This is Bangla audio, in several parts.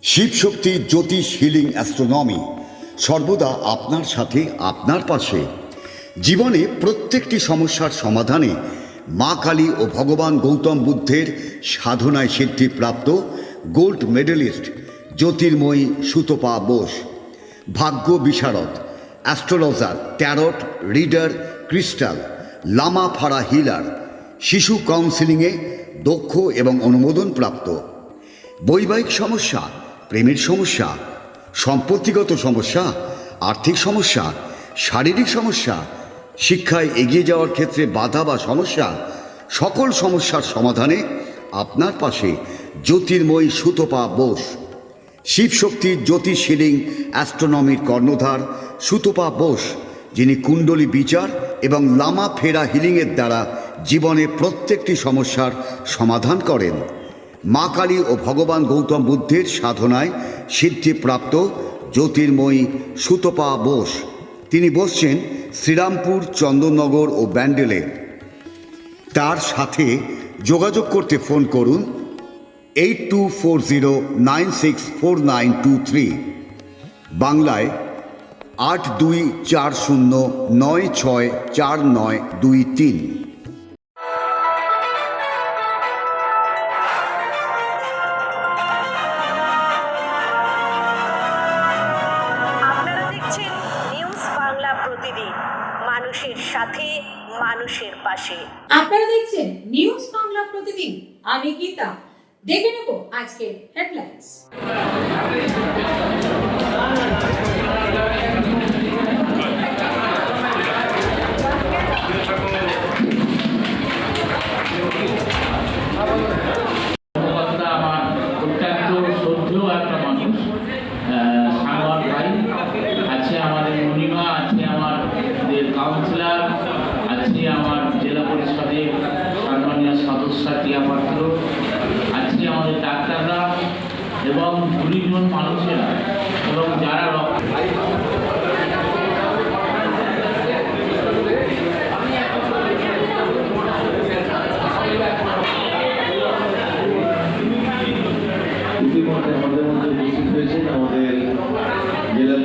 শিবশক্তি জ্যোতিষ হিলিং অ্যাস্ট্রোনমি সর্বদা আপনার সাথে, আপনার পাশে। জীবনে প্রত্যেকটি সমস্যার সমাধানে মা কালী ও ভগবান গৌতম বুদ্ধের সাধনায় সিদ্ধিপ্রাপ্ত গোল্ড মেডেলিস্ট জ্যোতির্ময়ী সুতপা বোস, ভাগ্য বিশারদ, astrologer, tarot reader, crystal, Lama Fera healer, শিশু কাউন্সিলিংয়ে দক্ষ এবং অনুমোদনপ্রাপ্ত। বৈবাহিক সমস্যা, প্রেমের সমস্যা, সম্পত্তিগত সমস্যা, আর্থিক সমস্যা, শারীরিক সমস্যা, শিক্ষায় এগিয়ে যাওয়ার ক্ষেত্রে বাধা বা সমস্যা, সকল সমস্যার সমাধানে আপনার পাশে জ্যোতির্ময়ী সুতপা বোস। শিবশক্তির জ্যোতিষ হিলিং অ্যাস্ট্রোনমির কর্ণধার সুতপা বোস, যিনি কুণ্ডলী বিচার এবং লামা ফেরা হিলিংয়ের দ্বারা জীবনে প্রত্যেকটি সমস্যার সমাধান করেন। মা কালী ও ভগবান গৌতম বুদ্ধের সাধনায় সিদ্ধিপ্রাপ্ত জ্যোতির্ময়ী সুতপা বোস। তিনি বসছেন শ্রীরামপুর, চন্দননগর ও ব্যান্ডেলে। তার সাথে যোগাযোগ করতে ফোন করুন 8240964923, বাংলায় 8240964923। মানুষের সাথে, মানুষের পাশে। আপনারা দেখছেন নিউজ বাংলা প্রতিদিন। আমি গীতা। দেখে নেব আজকের হেডলাইন্স। কাউন্সিলর আছে, আমার জেলা পরিষদের সম্মানীয় সদস্য টিয়া পাত্র আছে, আমাদের ডাক্তাররা এবং গুণীজন মানুষেরা এবং যারা ইতিমধ্যে আমাদের মধ্যে উপস্থিত হয়েছেন আমাদের জেলা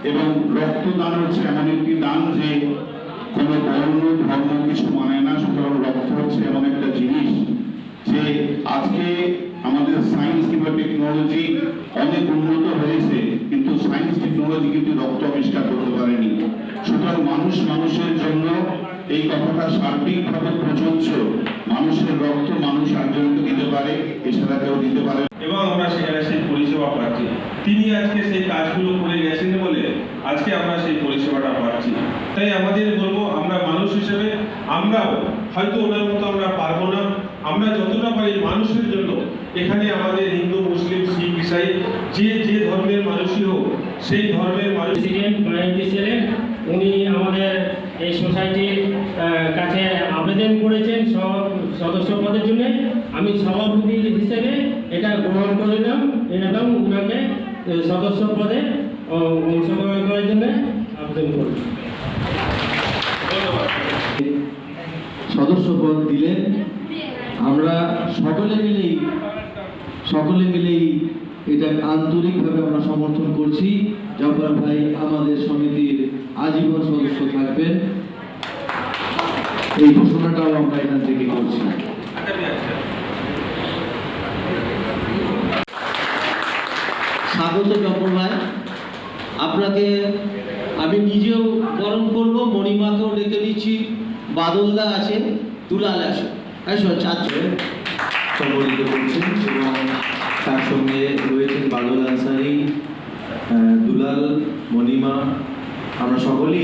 এবং রক্তদান হচ্ছে এমন একটি দান যে কোনো বর্ণ ধর্ম কিছু মানে না, সুতরাং রক্ত হচ্ছে এমন একটা জিনিস যে আজকে আমাদের সায়েন্স কিংবা টেকনোলজি অনেক উন্নত হয়েছে, কিন্তু সায়েন্স টেকনোলজি কিন্তু রক্ত আবিষ্কার করতে পারেনি। সুতরাং মানুষ মানুষের জন্য এই কথাটা সার্বিকভাবে প্রযোজ্য। মানুষের রক্ত মানুষ একজনকে দিতে পারে, এছাড়া কেউ দিতে পারে, এবং আমরা সেখানে সেই পরিষেবা পাচ্ছি। তিনি আজকে সেই কাজগুলো করে গেছেন বলে আজকে আমরা সেই পরিষেবাটা পাচ্ছি। তাই আমাদের বলবো, আমরা মানুষ হিসেবে আমরাও হয়তো ওনার মতো আমরা পারবো না, আমরা যতটা পারি মানুষের জন্য। এখানে আমাদের হিন্দু, মুসলিম, শিখ, ইসাই যে যে ধর্মের মানুষই হোক, সেই ধর্মের মানুষ ছিলেন। উনি আমাদের এই সোসাইটির কাছে আবেদন করেছেন সদস্য পদের জন্য। আমি সভাপতি হিসেবে এটা গ্রহণ করলাম এবং ওনাকে সদস্য পদে অংশগ্রহণ করার জন্য আবেদন করি। সদস্য পদ দিলেন। আমরা সকলে মিলেই এটা আন্তরিকভাবে আমরা সমর্থন করছি। জব্বার ভাই আমাদের সমিতির আজীবন সদস্য থাকবেন, এই ঘোষণাটাও আমরা এখান থেকে করছি। স্বাগত জব্বার ভাই, আপনাকে আমি নিজেও বরণ করব, মণিমাকেও ডেকে দিচ্ছি, বাদলদা আছে, দুলাল আছে, চারজন সম্বলিত করছেন এবং তার সঙ্গে রয়েছেন বাদল আনসারি, দুলাল, মণিমা। আমরা সকলেই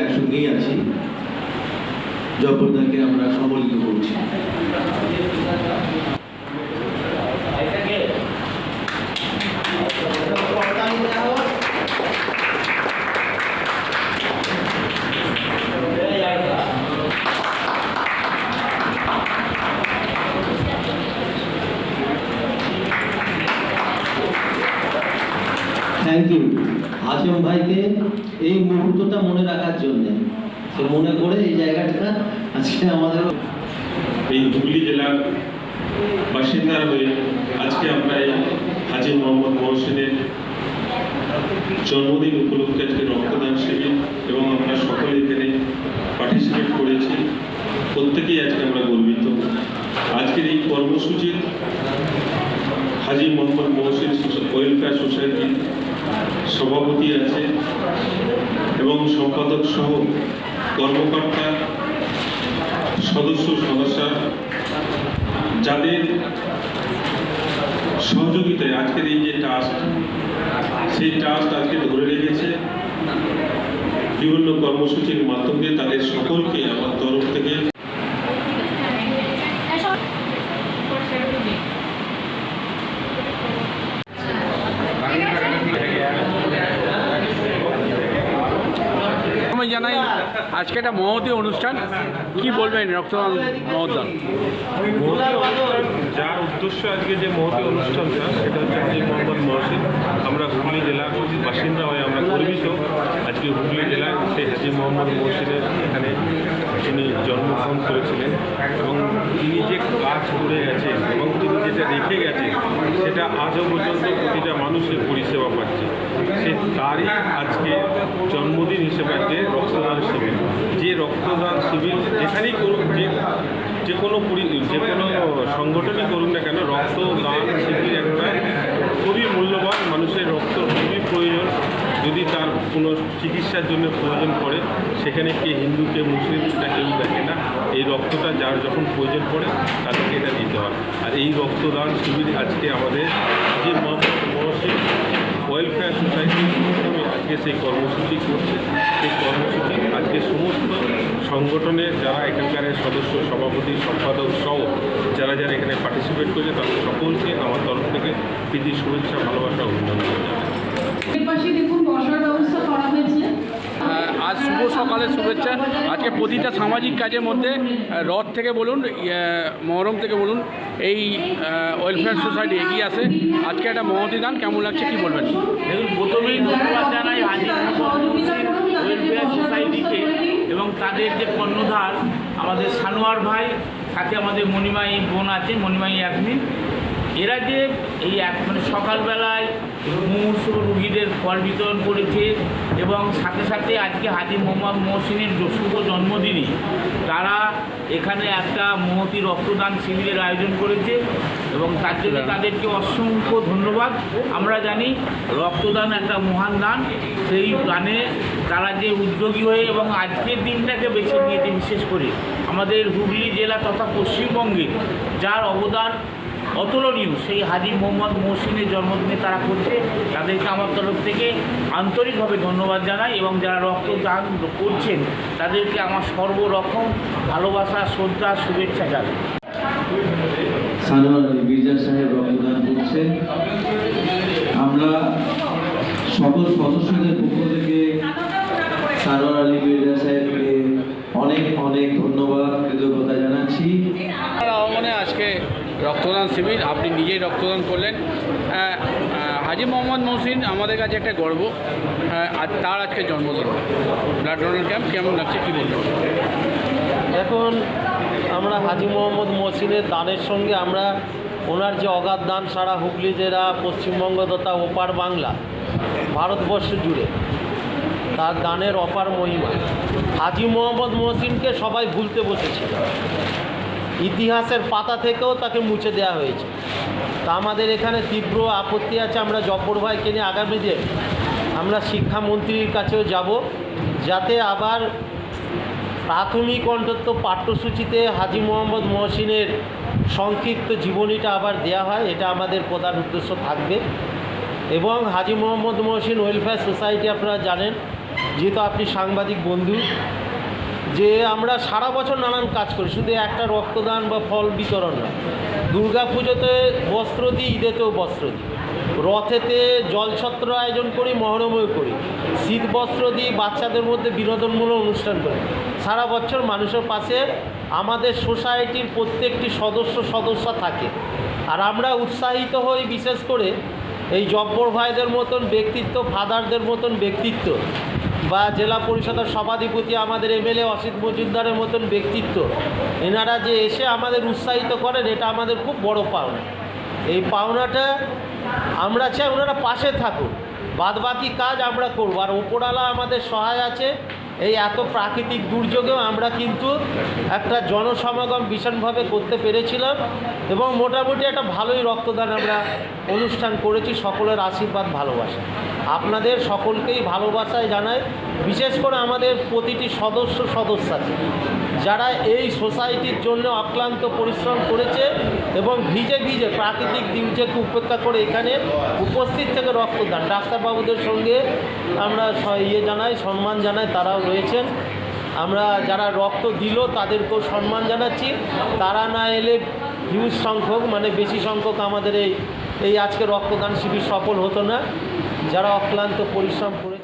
একসঙ্গেই আছি। জব্বরদাকে আমরা সম্বলিত করছি। থ্যাংক ইউ আজম ভাইকে এই মুহূর্তটা মনে রাখার জন্য। তো মনে করে এই জায়গাটা আজকে আমাদের এই হুগলি জেলার বাসিন্দার হয়ে আজকে আমরা এই হাজী মোহাম্মদ মহসিনের জন্মদিন উপলক্ষে আজকে রক্তদান শিবির এবং আমরা সকলে এখানে পার্টিসিপেট করেছি, প্রত্যেকেই আজকে আমরা গর্বিত। আজকের এই কর্মসূচির হাজী মোহাম্মদ মহসিন ওয়েলফেয়ার সোসাইটির সভাপতি আছে এবং সম্পাদক সহ কর্মকর্তা সদস্যরা যাদের সহযোগিতায় আজকের এই যে ট্রাস্ট, সেই ট্রাস্ট আজকে ধরে রেখেছে বিভিন্ন কর্মসূচির মাধ্যমে। তাদের সকলকে আমার তরফ থেকে আমি জানাই আজকে একটা মহতী অনুষ্ঠান, কি বলবেন রক্তদান মহদান? যার উদ্দেশ্য আজকে যে মহতী অনুষ্ঠানটা, সেটা হচ্ছে হাজী মোহাম্মদ মহসিন। আমরা হুগলি জেলার বাসিন্দা হয়ে আমরা গর্বিত। আজকে হুগলি জেলায় সেই হাজী মোহাম্মদ মহসিনের এখানে তিনি জন্মগ্রহণ করেছিলেন এবং তিনি যে কাজ করে গেছেন এবং তিনি যেটা রেখে গেছেন সেটা আজও পর্যন্ত প্রতিটা মানুষের পরিষেবা পাচ্ছে। সে তারই আজকে জন্মদিন হিসেবে আজকে রক্তদান শিবির। যে রক্তদান শিবির যেখানেই করুক, যে কোনো সংগঠনই করুক না কেন, রক্তদান শিবির একটা খুবই মূল্যবান। মানুষের রক্ত খুবই প্রয়োজন। যদি তার কোনো চিকিৎসার জন্য প্রয়োজন পড়ে, সেখানে কে হিন্দু কে মুসলিম সেটা কেউ দেখে না। এই রক্তটা যার যখন প্রয়োজন পড়ে তাদেরকে এটা দিতে হয়। আর এই রক্তদান শিবির আজকে আমাদের যে মহসিন ওয়েলফেয়ার সোসাইটির মাধ্যমে আজকে সেই কর্মসূচি করছে। সেই কর্মসূচি আজকে সমস্ত সংগঠনের যারা এখানকার সদস্য, সভাপতি, সম্পাদক সহ যারা এখানে পার্টিসিপেট করছে তাদের সকলকে আমার তরফ থেকে প্রীতি, শুভেচ্ছা, ভালোবাসা, অভিনন্দন জানাই। দেখুন বসার ব্যবস্থা করা হয়েছে। আজ শুভ সকালের শুভেচ্ছা। আজকে প্রতিটা সামাজিক কাজের মধ্যে রথ থেকে বলুন, মহরম থেকে বলুন, এই ওয়েলফেয়ার সোসাইটি এগিয়ে আসে। আজকে একটা মহতী দান, কেমন লাগছে কি বলবেন? দেখুন, প্রথমেই ধন্যবাদ জানাই হাজী মোহাম্মদ মহসিন ওয়েলফেয়ার সোসাইটিকে এবং তাদের যে কর্ণধার আমাদের সানোয়ার ভাই, সাথে আমাদের মণিমাই বোন আছে, মণিমাই ইয়াসমিন। এরা যে এই সকালবেলায় মুমূর্ষ রুগীদের ফল বিতরণ করেছে এবং সাথে সাথে আজকে হাজী মোহাম্মদ মহসিনের শুভ জন্মদিনে তারা এখানে একটা মহতী রক্তদান শিবিরের আয়োজন করেছে এবং তার জন্য তাদেরকে অসংখ্য ধন্যবাদ। আমরা জানি রক্তদান একটা মহান দান। সেই দানে তারা যে উদ্যোগী হয়ে এবং আজকের দিনটাকে বেছে নিয়েছে, বিশেষ করে আমাদের হুগলি জেলা তথা পশ্চিমবঙ্গে যার অবদান অতুলনীয়, সেই হাজী মোহাম্মদ মহসিনের জন্মদিনে তারা করছে। তাদেরকে আমার তরফ থেকে আন্তরিকভাবে ধন্যবাদ জানাই এবং যারা রক্তদান করছেন তাদেরকে আমার সর্বরকম ভালোবাসা, শ্রদ্ধা, শুভেচ্ছা জানাই। সানোয়ার আলী মির্জা সাহেব রক্তদান করছেন। আমরা সকল সদস্যদের পক্ষ থেকে সানোয়ার আলী মির্জা সাহেবকে অনেক অনেক ধন্যবাদ, কৃতজ্ঞতা জানাচ্ছি। মানে আজকে রক্তদান শিবির, আপনি নিজেই রক্তদান করলেন। হাজী মোহাম্মদ মহসিন আমাদের কাছে একটা গর্ব, আর তার আজকে জন্মদিন, ব্লাড ডোনার ক্যাম্প কেমন লাগছে কী বলবেন? এখন আমরা হাজী মোহাম্মদ মহসিনের দানের সঙ্গে আমরা ওনার যে অগাধ দান সারা হুগলি জেলা, পশ্চিমবঙ্গ তথা ওপার বাংলা, ভারতবর্ষ জুড়ে তার দানের অপার মহিমা। হাজী মোহাম্মদ মহসিনকে সবাই ভুলতে বসেছিল, ইতিহাসের পাতা থেকেও তাকে মুছে দেওয়া হয়েছে। তা আমাদের এখানে তীব্র আপত্তি আছে। আমরা জব্বর ভাইকে নিয়ে আগামী দিনে আমরা শিক্ষামন্ত্রীর কাছেও যাব, যাতে আবার প্রাথমিক অন্তত পাঠ্যসূচিতে হাজী মোহাম্মদ মহসিনের সংক্ষিপ্ত জীবনীটা আবার দেয়া হয়। এটা আমাদের প্রধান উদ্দেশ্য থাকবে। এবং হাজী মোহাম্মদ মহসিন ওয়েলফেয়ার সোসাইটি আপনারা জানেন, যেহেতু আপনি সাংবাদিক বন্ধু, যে আমরা সারা বছর নানান কাজ করি, শুধু একটা রক্তদান বা ফল বিতরণ না। দুর্গা পুজোতে বস্ত্র দিই, ঈদেতেও বস্ত্র দিই, রথেতে জলছত্র আয়োজন করি, মহরমেও করি, শীত বস্ত্র দিই, বাচ্চাদের মধ্যে বিনোদনমূলক অনুষ্ঠান করি। সারা বছর মানুষের পাশে আমাদের সোসাইটির প্রত্যেকটি সদস্য থাকে। আর আমরা উৎসাহিত হই বিশেষ করে এই জব্বর ভাইদের মতন ব্যক্তিত্ব, ফাদারদের মতন ব্যক্তিত্ব বা জেলা পরিষদের সভাধিপতি আমাদের এমএলএ অসিত মজুমদারের মতন ব্যক্তিত্ব, এনারা যে এসে আমাদের উৎসাহিত করেন, এটা আমাদের খুব বড় পাওনা। এই পাওনাটা আমরা চাই ওনারা পাশে থাকুন, বাদবাকি কাজ আমরা করব। আর ওপরওয়ালা আমাদের সহায় আছে। এই এত প্রাকৃতিক দুর্যোগেও আমরা কিন্তু একটা জনসমাগম ভীষণভাবে করতে পেরেছিলাম এবং মোটামুটি একটা ভালোই রক্তদান আমরা অনুষ্ঠান করেছি। সকলের আশীর্বাদ, ভালোবাসা আপনাদের সকলকেই ভালোবাসায় জানাই। বিশেষ করে আমাদের প্রতিটি সদস্য যারা এই সোসাইটির জন্য অক্লান্ত পরিশ্রম করেছে এবং ভিজে ভিজে প্রাকৃতিক দুর্যোগকে উপেক্ষা করে এখানে উপস্থিত থেকে রক্তদান, ডাক্তারবাবুদের সঙ্গে আমরা জানাই, সম্মান জানাই, তারাও রয়েছেন। আমরা যারা রক্ত দিল তাদেরকেও সম্মান জানাচ্ছি। তারা না এলে হিউজ সংখ্যক, মানে বেশি সংখ্যক আমাদের এই আজকে রক্তদান শিবির সফল হতো না। যারা অক্লান্ত পরিশ্রম করে